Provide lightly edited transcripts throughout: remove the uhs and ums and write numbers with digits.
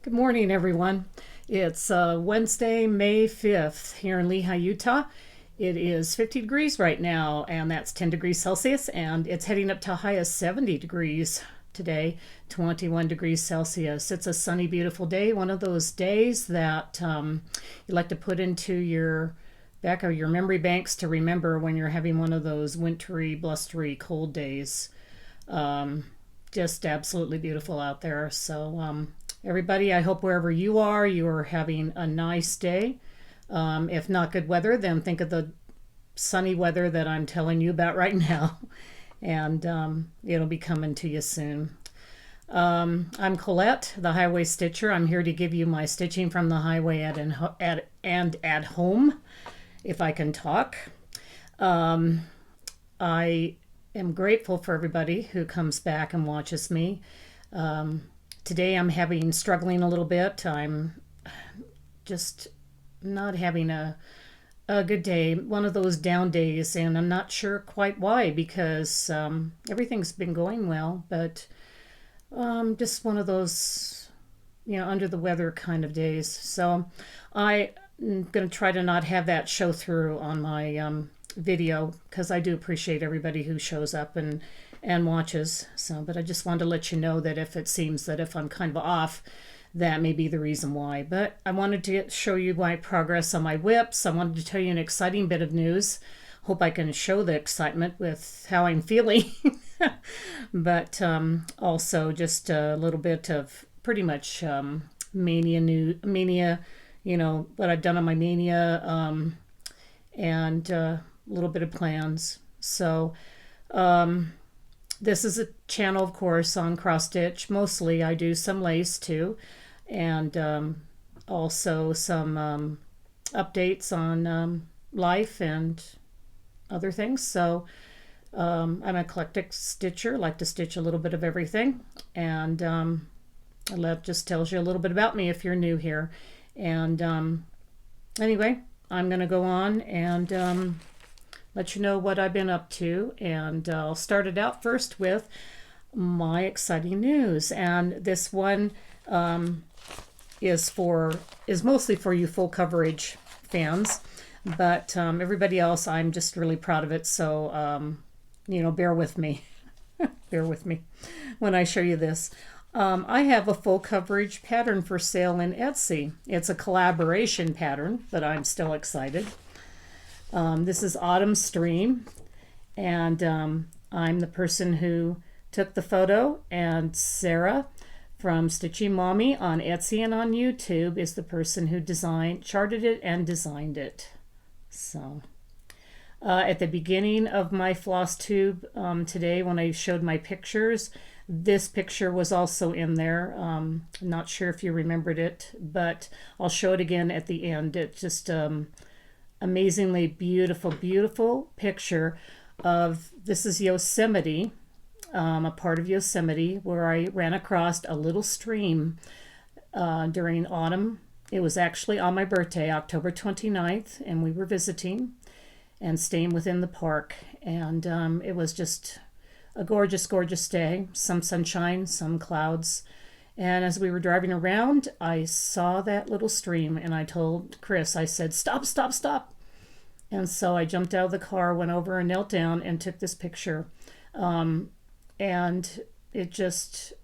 Good morning, everyone. It's Wednesday, May 5th here in Lehi, Utah. It is 50 degrees right now, and that's 10 degrees Celsius, and it's heading up to a high of 70 degrees today, 21 degrees Celsius. It's a sunny, beautiful day, one of those days that you like to put into your back of your memory banks to remember when you're having one of those wintry, blustery, cold days. Just absolutely beautiful out there. So everybody, I hope wherever you are having a nice day. If not good weather, then think of the sunny weather that I'm telling you about right now. And it'll be coming to you soon. I'm Colette, the Highway Stitcher. I'm here to give you my stitching from the highway and at home, if I can talk. I am grateful for everybody who comes back and watches me. Today I'm struggling a little bit. I'm just not having a good day, one of those down days, and I'm not sure quite why, because everything's been going well, but just one of those, under the weather kind of days. So I'm going to try to not have that show through on my video, because I do appreciate everybody who shows up and watches. So, but I just wanted to let you know that if it seems that if I'm kind of off, that may be the reason why. But I wanted to show you my progress on my WIPs. I wanted to tell you an exciting bit of news. Hope I can show the excitement with how I'm feeling. But also just a little bit of pretty much Mania, what I've done on my Mania, and a little bit of plans. So this is a channel, of course, on cross stitch. Mostly I do some lace too, and also some updates on life and other things. So I'm an eclectic stitcher, like to stitch a little bit of everything, and that just tells you a little bit about me if you're new here. And anyway, I'm going to go on and let you know what I've been up to, and I'll start it out first with my exciting news. And this one is mostly for you full coverage fans, but everybody else, I'm just really proud of it. So bear with me. Bear with me when I show you this. I have a full coverage pattern for sale in Etsy. It's a collaboration pattern, but I'm still excited. This is Autumn Stream, and I'm the person who took the photo, and Sarah from StitchinMommy on Etsy and on YouTube is the person who charted it and designed it. So at the beginning of my floss tube today, when I showed my pictures, this picture was also in there. Not sure if you remembered it, but I'll show it again at the end. It's just amazingly beautiful picture of, this is Yosemite, a part of Yosemite where I ran across a little stream during autumn. It was actually on my birthday, October 29th, and we were visiting and staying within the park, and it was just a gorgeous day. Some sunshine, some clouds. And as we were driving around, I saw that little stream, and I told Chris, I said, stop. And so I jumped out of the car, went over and knelt down and took this picture. And I just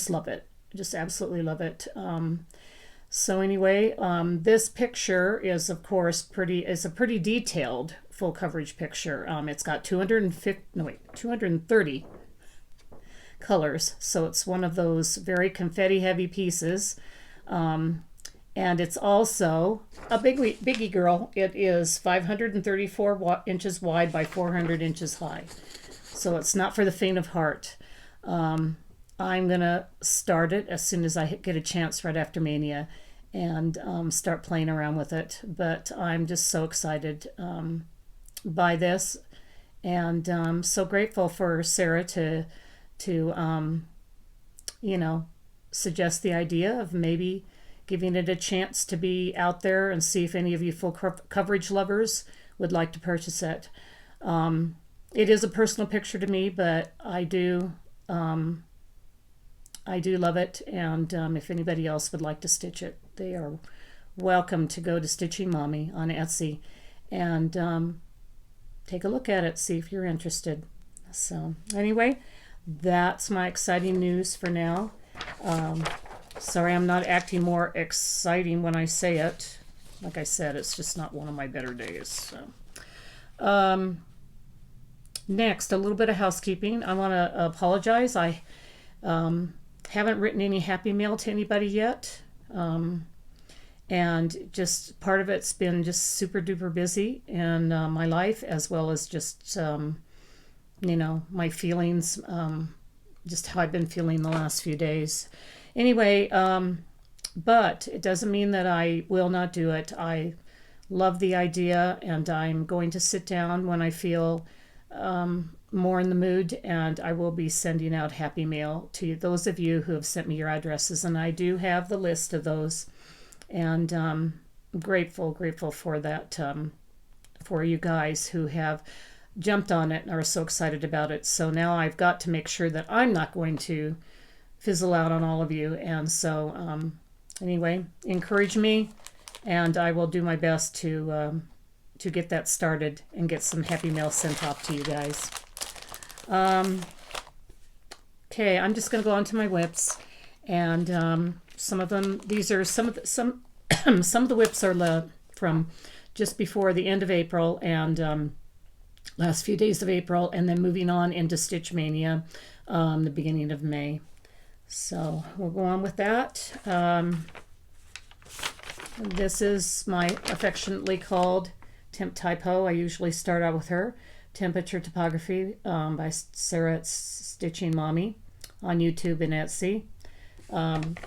love it. Just absolutely love it. So anyway, this picture is, of course, a pretty detailed full coverage picture. It's got 230 colors, so it's one of those very confetti heavy pieces, and it's also a biggie girl. It is 534 inches wide by 400 inches high, so it's not for the faint of heart. I'm gonna start it as soon as I get a chance right after Mania, and start playing around with it. But I'm just so excited by this, and so grateful for Sarah to suggest the idea of maybe giving it a chance to be out there, and see if any of you full coverage lovers would like to purchase it. It is a personal picture to me, but I do I do love it, and if anybody else would like to stitch it, they are welcome to go to Stitching Mommy on Etsy and take a look at it, see if you're interested. So anyway, that's my exciting news for now. Sorry I'm not acting more exciting when I say it. Like I said, it's just not one of my better days. So. Next, a little bit of housekeeping. I want to apologize. I haven't written any happy mail to anybody yet. And just part of it's been just super duper busy in my life, as well as just, my feelings, just how I've been feeling the last few days. Anyway, but it doesn't mean that I will not do it. I love the idea, and I'm going to sit down when I feel more in the mood, and I will be sending out happy mail to those of you who have sent me your addresses, and I do have the list of those, and grateful for that, for you guys who have jumped on it and are so excited about it. So now I've got to make sure that I'm not going to fizzle out on all of you, and so anyway, encourage me, and I will do my best to get that started and get some happy mail sent off to you guys. Okay, I'm just going to go on to my WIPs, and some of them, these are some of the, some of the WIPs are from just before the end of April and last few days of April, and then moving on into Stitch Mania, the beginning of May. So we'll go on with that. This is my affectionately called Temp Typo. I usually start out with her. Temperature Typography by Sarah at Stitching Mommy on YouTube and Etsy.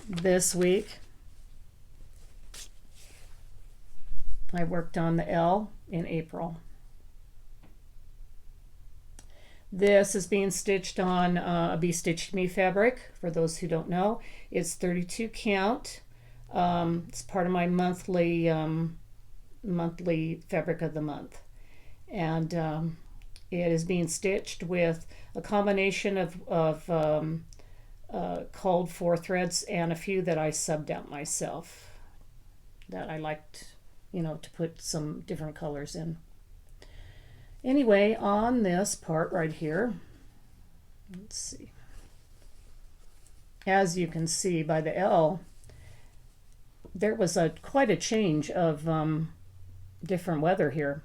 This week I worked on the L in April. This is being stitched on a Be Stitched Me fabric. For those who don't know, it's 32 count. It's part of my monthly fabric of the month, and it is being stitched with a combination of called for threads and a few that I subbed out myself that I liked, to put some different colors in. Anyway, on this part right here, let's see, as you can see by the L, there was quite a change of different weather here,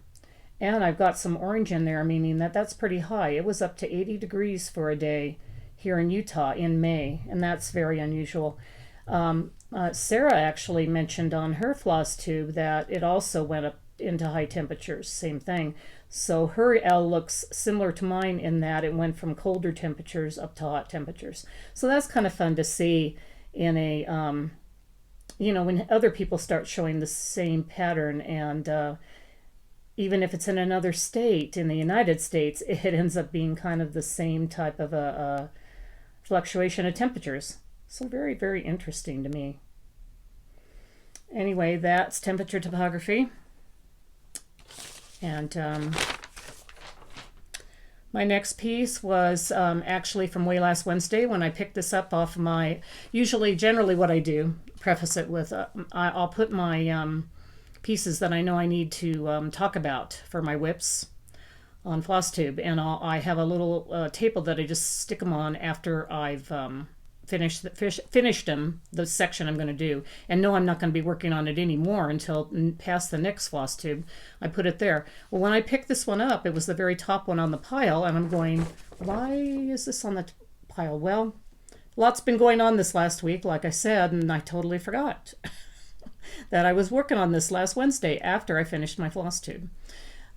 and I've got some orange in there, meaning that that's pretty high. It was up to 80 degrees for a day here in Utah in May, and that's very unusual. Sarah actually mentioned on her floss tube that it also went up into high temperatures, same thing. So her L looks similar to mine in that it went from colder temperatures up to hot temperatures. So that's kind of fun to see in a when other people start showing the same pattern, and even if it's in another state in the United States, it ends up being kind of the same type of a fluctuation of temperatures. So very, very interesting to me. Anyway, that's Temperature Typography. And my next piece was actually from way last Wednesday when I picked this up off my, generally what I do, preface it with, I'll put my pieces that I know I need to talk about for my WIPs on floss tube, and I have a little table that I just stick them on after I've finished them, the section I'm going to do, and no, I'm not going to be working on it anymore until past the next floss tube. I put it there. Well, when I picked this one up, it was the very top one on the pile, and I'm going, why is this on the pile? Well, lots been going on this last week, like I said, and I totally forgot that I was working on this last Wednesday after I finished my floss tube.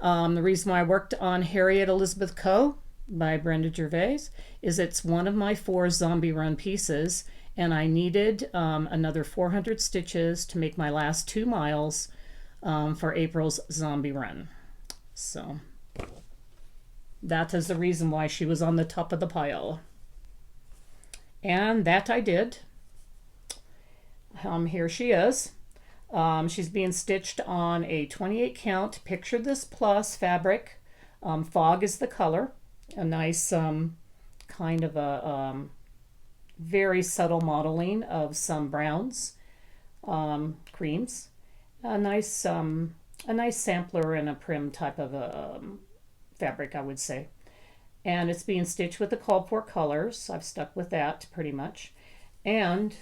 The reason why I worked on Harriet Elizabeth Co by Brenda Gervais is it's one of my 4 zombie run pieces, and I needed another 400 stitches to make my last 2 miles for April's zombie run. So that is the reason why she was on the top of the pile, and that I did. Here she is. She's being stitched on a 28 count Picture This Plus fabric. Fog is the color. A nice kind of a very subtle modeling of some browns, creams, a nice sampler and a prim type of a fabric, I would say. And it's being stitched with the called for colors. I've stuck with that pretty much. And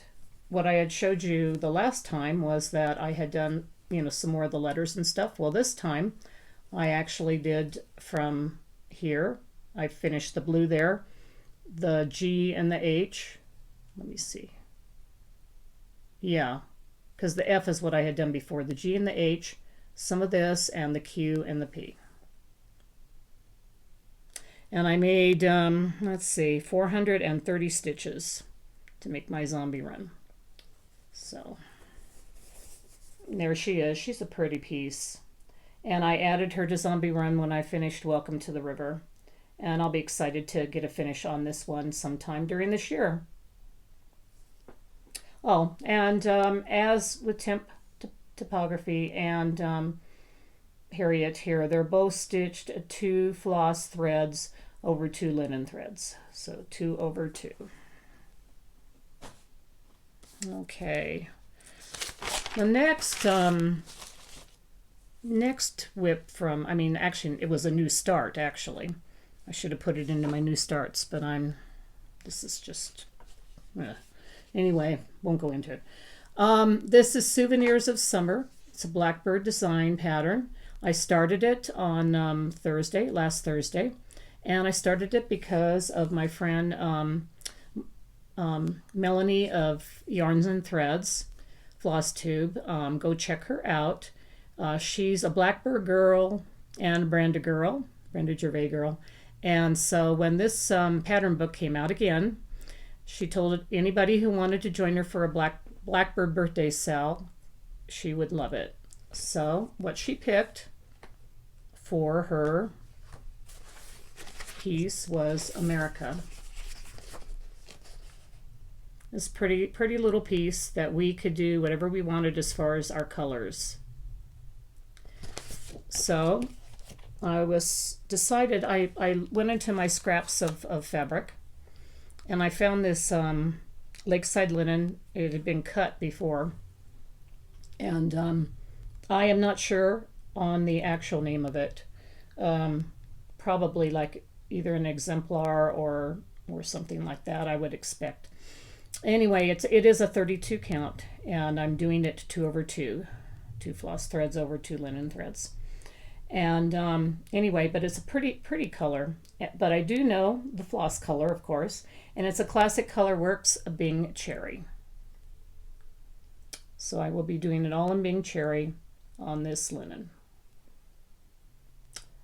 what I had showed you the last time was that I had done, some more of the letters and stuff. Well, this time I actually did from here. I finished the blue there, the G and the H. Let me see. Yeah, because the F is what I had done before. The G and the H, some of this, and the Q and the P. And I made, let's see, 430 stitches to make my zombie run. So there she is. She's a pretty piece. And I added her to zombie run when I finished Welcome to the River. And I'll be excited to get a finish on this one sometime during this year. Oh, and as with Typography and Harriet here, they're both stitched 2 floss threads over 2 linen threads. So 2 over 2. Okay. The next WIP from, actually it was a new start actually. I should have put it into my new starts, but this is just, anyway, won't go into it. This is Souvenirs of Summer. It's a Blackbird design pattern. I started it on last Thursday, and I started it because of my friend Melanie of Yarns and Threads, Floss Tube. Go check her out. She's a Blackbird girl and a Brenda Gervais girl. And so when this pattern book came out again, she told anybody who wanted to join her for a Blackbird birthday sale, she would love it. So what she picked for her piece was America. This pretty little piece that we could do whatever we wanted as far as our colors. So I went into my scraps of fabric, and I found this Lakeside linen. It had been cut before, and I am not sure on the actual name of it. Probably like either an exemplar or something like that, I would expect. Anyway, it is a 32 count, and I'm doing it 2 over 2 floss threads over 2 linen threads. And anyway, but it's a pretty color. But I do know the floss color, of course, and it's a classic Colorworks Bing Cherry. So I will be doing it all in Bing Cherry on this linen.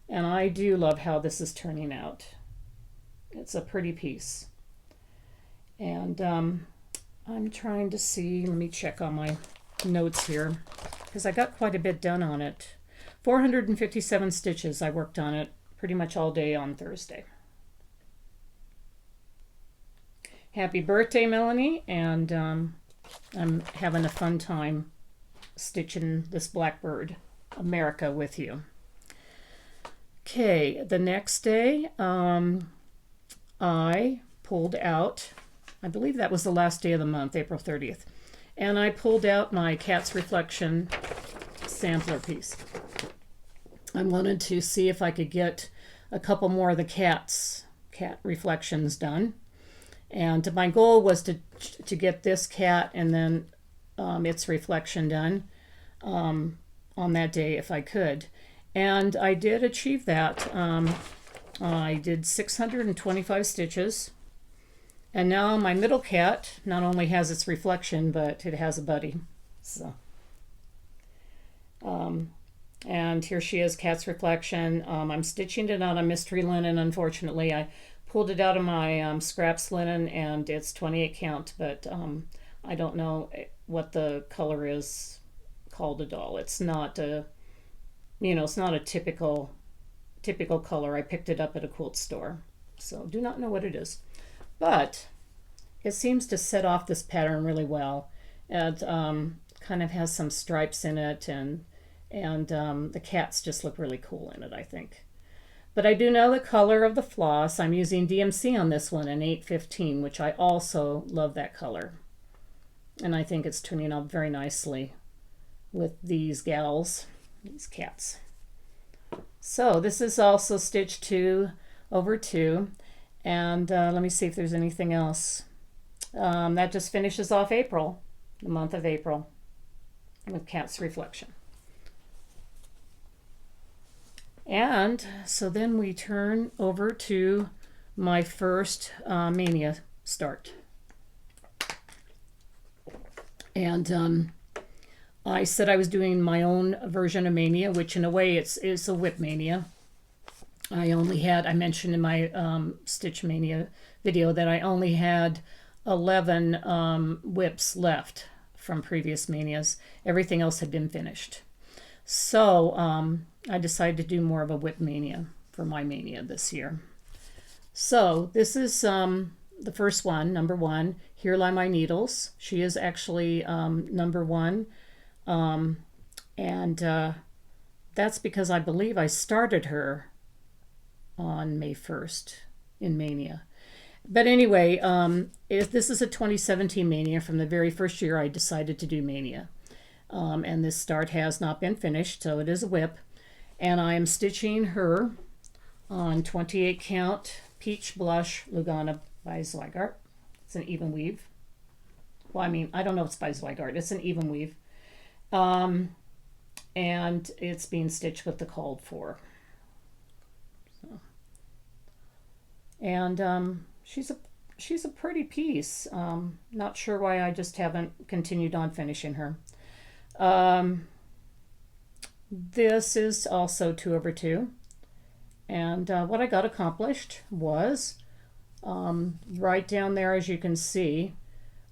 And I do love how this is turning out. It's a pretty piece. And I'm trying to see, let me check on my notes here, because I got quite a bit done on it. 457 stitches. I worked on it pretty much all day on Thursday. Happy birthday, Melanie, and I'm having a fun time stitching this Blackbird America with you. Okay, the next day I pulled out, I believe that was the last day of the month, April 30th, and I pulled out my Cat's Reflection sampler piece. I wanted to see if I could get a couple more of the cat reflections done, and my goal was to get this cat and then its reflection done on that day if I could, and I did achieve that. I did 625 stitches, and now my middle cat not only has its reflection, but it has a buddy. So and here she is, Cat's Reflection. I'm stitching it on a mystery linen. Unfortunately, I pulled it out of my scraps linen, and it's 28 count, but I don't know what the color is called at all. It's not a, it's not a typical color. I picked it up at a quilt store, so do not know what it is, but it seems to set off this pattern really well. It kind of has some stripes in it, and the cats just look really cool in it, I think. But I do know the color of the floss. I'm using DMC on this one in 815, which I also love that color. And I think it's turning out very nicely with these gals, these cats. So this is also stitch 2 over 2. And let me see if there's anything else. That just finishes off April, the month of April, with Cat's Reflection. And so then we turn over to my first Mania start. And I said I was doing my own version of Mania, which in a way it's a WIP Mania. I mentioned in my Stitch Mania video that I only had 11 WIPs left from previous Manias. Everything else had been finished. So I decided to do more of a WIP Mania for my Mania this year. So this is the first one, number 1, Here Lie My Needles. She is actually number 1. And that's because I believe I started her on May 1st in Mania. But anyway, this is a 2017 Mania. From the very first year I decided to do Mania. And this start has not been finished, so it is a WIP. And I am stitching her on 28 count Peach Blush Lugana by Zweigart. It's an even weave. Well, I mean, I don't know if it's by Zweigart. It's an even weave. And it's being stitched with the called for. So. And she's a pretty piece. Not sure why I just haven't continued on finishing her. This is also 2 over 2. And what I got accomplished was right down there, as you can see,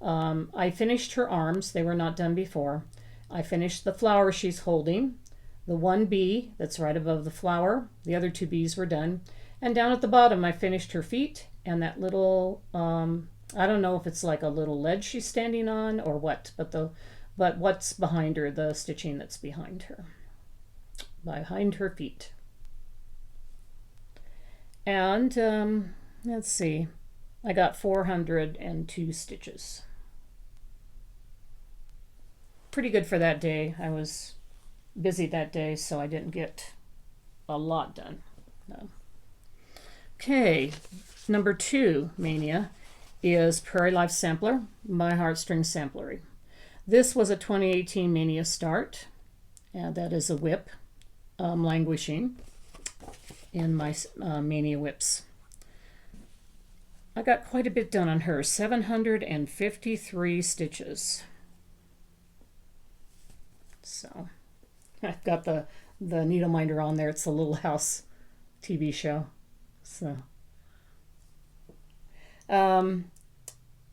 I finished her arms. They were not done before. I finished the flower she's holding, the 1 bee that's right above the flower. The other 2 bees were done. And down at the bottom, I finished her feet and that little, I don't know if it's like a little ledge she's standing on or what, but what's behind her, the stitching that's behind her feet. And let's see, I got 402 stitches. Pretty good for that day. I was busy that day, so I didn't get a lot done. No. Okay, number 2 Mania is Prairie Life Sampler by HeartString Samplery. This was a 2018 Mania start, and that is a WIP, languishing in my Mania WIPs. I got quite a bit done on her, 753 stitches. So I've got the needle minder on there. It's a Little House TV show. So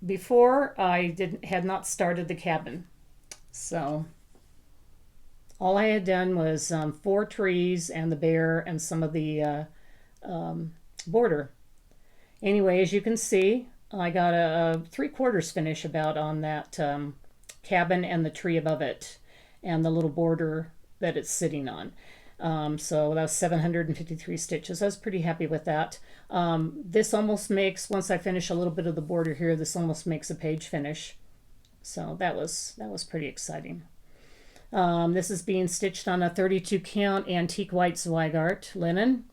before I had not started the cabin. So all I had done was 4 trees and the bear and some of the border. Anyway, as you can see, I got a 3/4 finish about on that cabin and the tree above it and the little border that it's sitting on. So that was 753 stitches. I was pretty happy with that. This almost makes, once I finish a little bit of the border here, this almost makes a page finish. So that was pretty exciting. This is being stitched on a 32 count Antique White Zweigart linen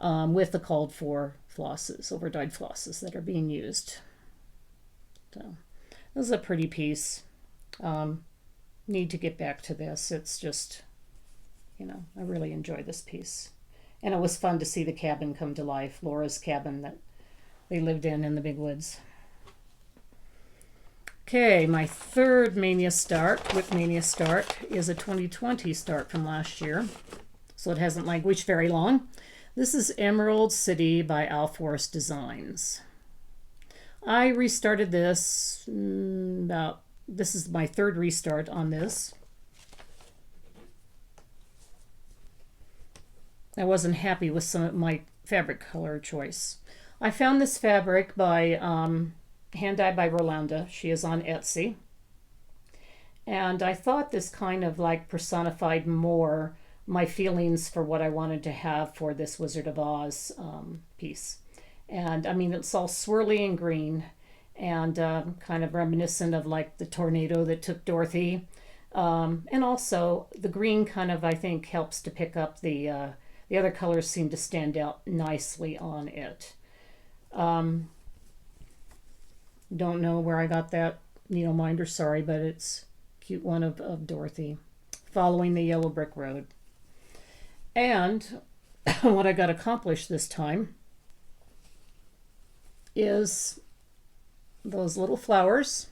with the called for flosses, overdyed flosses that are being used. So this is a pretty piece. Need to get back to this. It's just, I really enjoy this piece. And it was fun to see the cabin come to life, Laura's cabin that they lived in the big woods. Okay, my 3rd Mania start, WIP Mania start, is a 2020 start from last year. So it hasn't languished very long. This is Emerald City by Alforce Designs. I restarted this this is my 3rd restart on this. I wasn't happy with some of my fabric color choice. I found this fabric by hand dyed by Rolanda. She is on Etsy. And I thought this kind of like personified more my feelings for what I wanted to have for this Wizard of Oz piece. And I mean, it's all swirly and green and kind of reminiscent of like the tornado that took Dorothy. And also the green kind of, I think, helps to pick up the other colors seem to stand out nicely on it. Don't know where I got that needle minder, sorry, but it's a cute one of Dorothy following the yellow brick road. And what I got accomplished this time is those little flowers,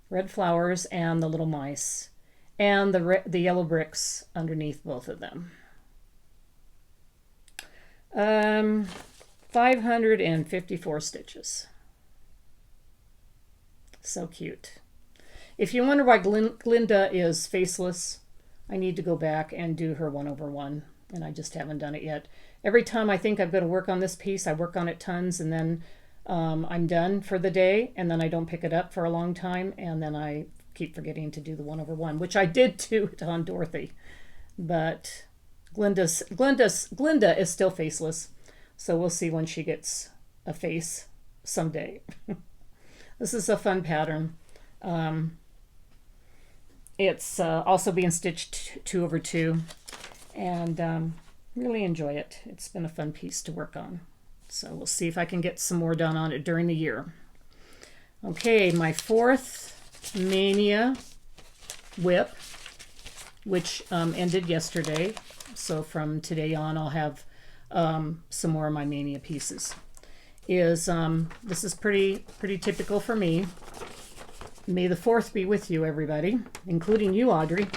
red flowers, and the little mice, and the yellow bricks underneath both of them. 554 stitches. So cute. If you wonder why Glinda is faceless, I need to go back and do her 1/1, and I just haven't done it yet. Every time I think I'm going to work on this piece, I work on it tons, and then I'm done for the day, and then I don't pick it up for a long time, and then I keep forgetting to do the 1/1, which I did do it on Dorothy. But Glinda is still faceless, so we'll see when she gets a face someday. This is a fun pattern. It's also being stitched 2/2, and really enjoy it. It's been a fun piece to work on. So we'll see if I can get some more done on it during the year. Okay, my 4th Mania WIP, which ended yesterday. So from today on, I'll have some more of my Mania pieces. This is pretty typical for me. May the 4th be with you, everybody, including you, Audrey,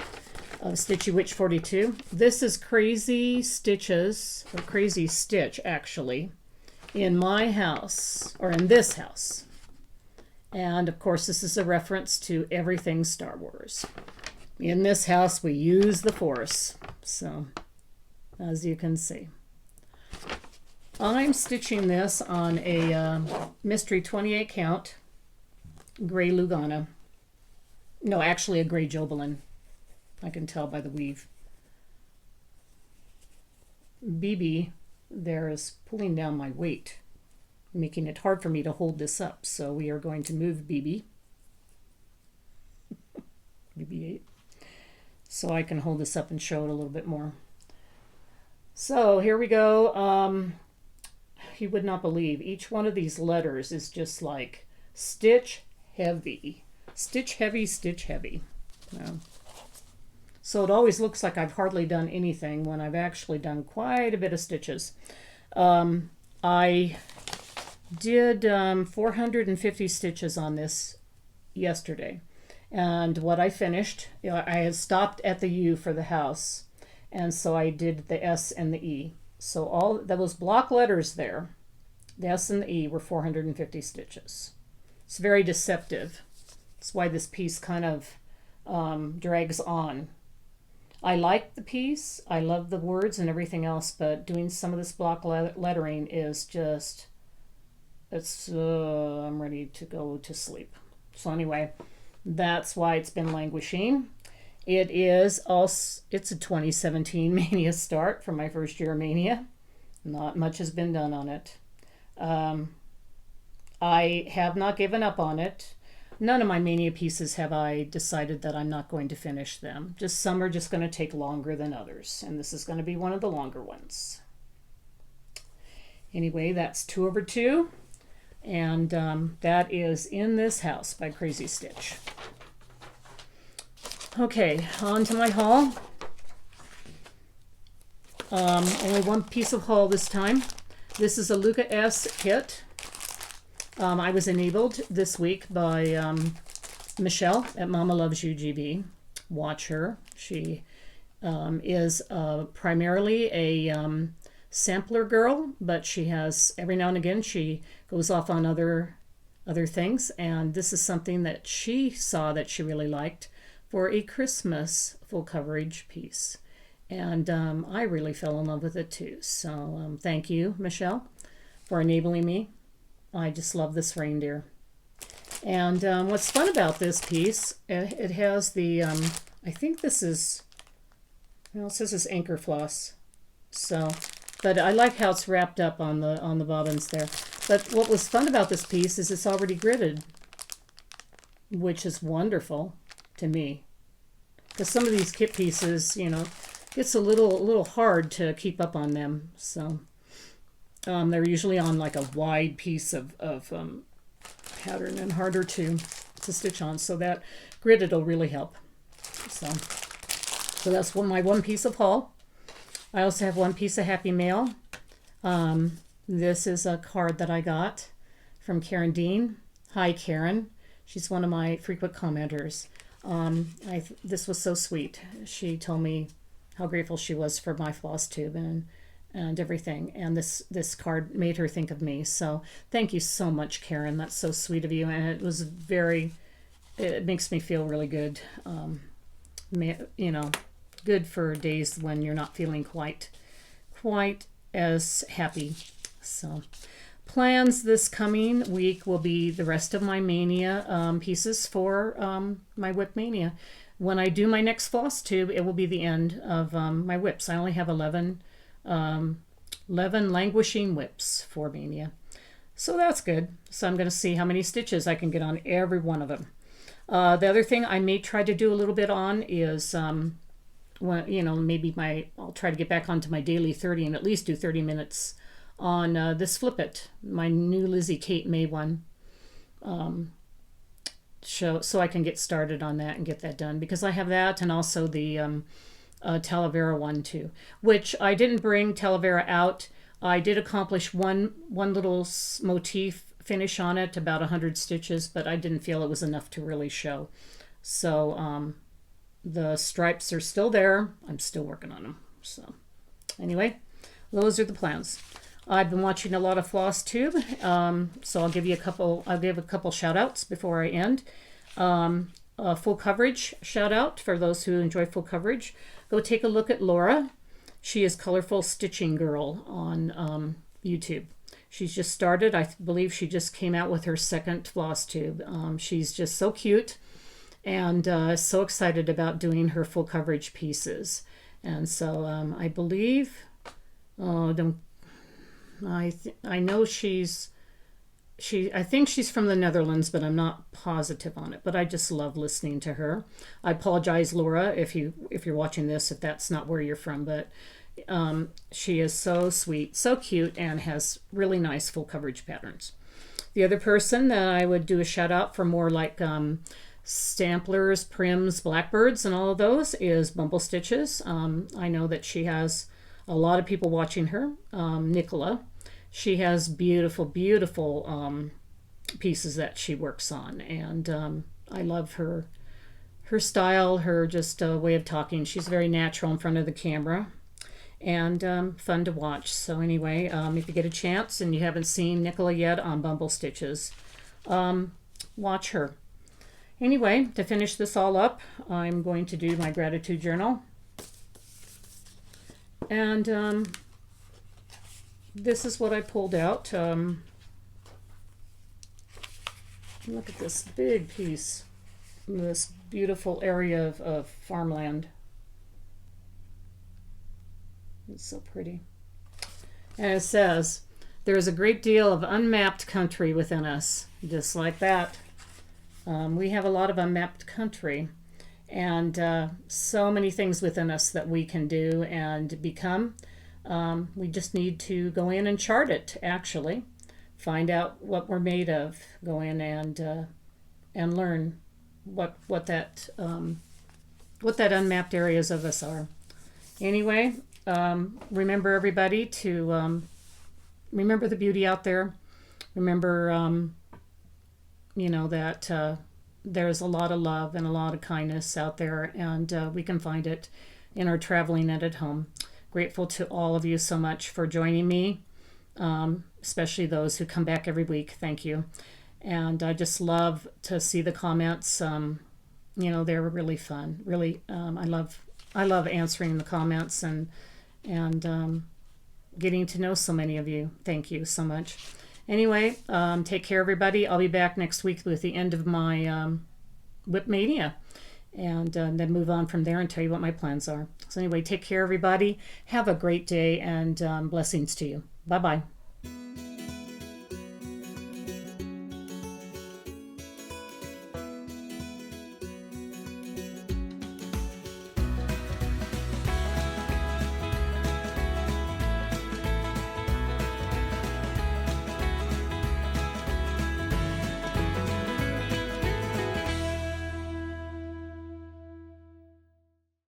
of Stitchy Witch 42. This is Crazy Stitches, or Crazy Stitch, actually, in my house, or in this house. And, of course, this is a reference to everything Star Wars. In this house, we use the Force, so, as you can see. I'm stitching this on a Mystery 28 count gray Lugana. No, actually a gray Jobelin. I can tell by the weave. BB there is pulling down my weight, making it hard for me to hold this up. So we are going to move BB. BB-8. So I can hold this up and show it a little bit more. So here we go. You would not believe each one of these letters is just like stitch heavy. Stitch heavy, stitch heavy. Yeah. So it always looks like I've hardly done anything when I've actually done quite a bit of stitches. I did 450 stitches on this yesterday. And what I finished, I had stopped at the U for the house. And so I did the S and the E. So all those block letters there, the S and the E, were 450 stitches. It's very deceptive. That's why this piece kind of drags on. I like the piece. I love the words and everything else, but doing some of this block lettering is just, I'm ready to go to sleep. So anyway, that's why it's been languishing. It is also, it's a 2017 Mania start for my first year of Mania. Not much has been done on it. I have not given up on it. None of my Mania pieces have I decided that I'm not going to finish them. Just some are just going to take longer than others, and this is going to be one of the longer ones. Anyway, that's 2/2, and that is In This House by Crazy Stitch. Okay, on to my haul. Only one piece of haul this time. This is a Luca S kit. I was enabled this week by Michelle at Mama Loves You GB. Watch her. She is primarily a sampler girl, but she has, every now and again, she goes off on other things, and this is something that she saw that she really liked for a Christmas full coverage piece. And I really fell in love with it too. So thank you, Michelle, for enabling me. I just love this reindeer. And what's fun about this piece, it has the, I think this is Well, it says it's Anchor Floss. So, but I like how it's wrapped up on the bobbins there. But what was fun about this piece is it's already gridded, which is wonderful to me. Because some of these kit pieces, you know, it's a little hard to keep up on them. So they're usually on like a wide piece of pattern and harder to stitch on. So that gridded will really help. So that's my one piece of haul. I also have one piece of Happy Mail. This is a card that I got from Karen Dean. Hi, Karen. She's one of my frequent commenters. This was so sweet. She told me how grateful she was for my floss tube and everything. And this card made her think of me. So thank you so much, Karen. That's so sweet of you. And it was it makes me feel really good. You know, good for days when you're not feeling quite as happy. So plans this coming week will be the rest of my Mania pieces for my WIP Mania. When I do my next floss tube, it will be the end of my WIPs. I only have 11 languishing WIPs for Mania. So that's good. So I'm going to see how many stitches I can get on every one of them. The other thing I may try to do a little bit on is, you know, maybe I'll try to get back onto my daily 30 and at least do 30 minutes on this Flip It, my new Lizzie Kate May one. So I can get started on that and get that done, because I have that and also the Talavera one too, which I didn't bring Talavera out. I did accomplish one little motif finish on it, about 100 stitches, but I didn't feel it was enough to really show. So the stripes are still there. I'm still working on them. So anyway, those are the plans. I've been watching a lot of Floss Tube, so I'll give a couple shout outs before I end. A full coverage shout out for those who enjoy full coverage. Go take a look at Laura. She is Colorful Stitching Girl on YouTube. She's just started. I believe she just came out with her second floss tube. She's just so cute and so excited about doing her full coverage pieces. And so I believe, I know I think she's from the Netherlands, but I'm not positive on it. But I just love listening to her. I apologize, Laura, if you're watching this, if that's not where you're from, but she is so sweet, so cute, and has really nice full coverage patterns. The other person that I would do a shout out for more like samplers, prims, blackbirds, and all of those is Bumble Stitches. I know that she has a lot of people watching her. Nicola. She has beautiful, beautiful pieces that she works on, and I love her style, her just way of talking. She's very natural in front of the camera, and fun to watch. So anyway, if you get a chance and you haven't seen Nicola yet on Bumble Stitches, watch her. Anyway, to finish this all up, I'm going to do my gratitude journal. And this is what I pulled out. Look at this big piece, this beautiful area of farmland. It's so pretty. And it says, there is a great deal of unmapped country within us, just like that. We have a lot of unmapped country, and so many things within us that we can do and become. We just need to go in and chart it, actually. Find out what we're made of. Go in and learn what that unmapped areas of us are. Anyway, remember, everybody, to remember the beauty out there. Remember, that there's a lot of love and a lot of kindness out there, and we can find it in our traveling and at home. Grateful to all of you so much for joining me, especially those who come back every week. Thank you. And I just love to see the comments. They're really fun. Really, I love answering the comments and getting to know so many of you. Thank you so much. Anyway, take care, everybody. I'll be back next week with the end of my WIP Mania. and then move on from there and tell you what my plans are. So anyway, take care, everybody. Have a great day, and blessings to you. Bye-bye.